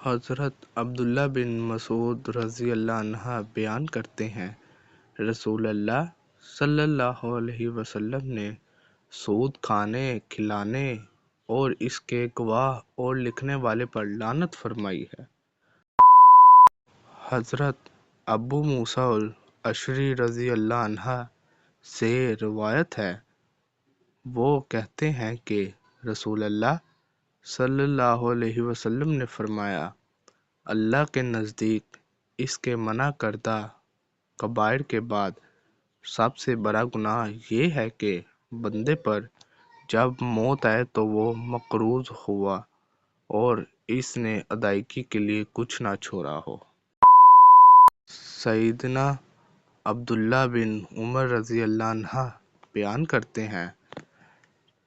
حضرت عبداللہ بن مسعود رضی اللہ عنہ بیان کرتے ہیں، رسول اللہ صلی اللہ علیہ وسلم نے سود کھانے، کھلانے اور اس کے گواہ اور لکھنے والے پر لعنت فرمائی ہے۔ حضرت ابو موسیٰ الاشعری رضی اللہ عنہ سے روایت ہے، وہ کہتے ہیں کہ رسول اللہ صلی اللہ علیہ وسلم نے فرمایا، اللہ کے نزدیک اس کے منع کردہ کبائر کے بعد سب سے بڑا گناہ یہ ہے کہ بندے پر جب موت آئے تو وہ مقروض ہوا اور اس نے ادائیگی کے لیے کچھ نہ چھوڑا ہو۔ سیدنا عبداللہ بن عمر رضی اللہ عنہ بیان کرتے ہیں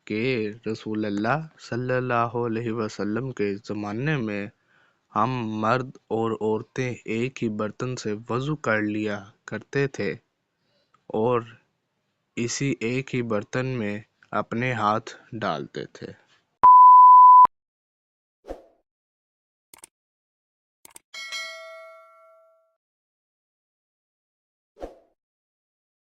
کہ رسول اللہ صلی اللہ علیہ وسلم کے زمانے میں ہم مرد اور عورتیں ایک ہی برتن سے وضو کر لیا کرتے تھے اور اسی ایک ہی برتن میں اپنے ہاتھ ڈالتے تھے۔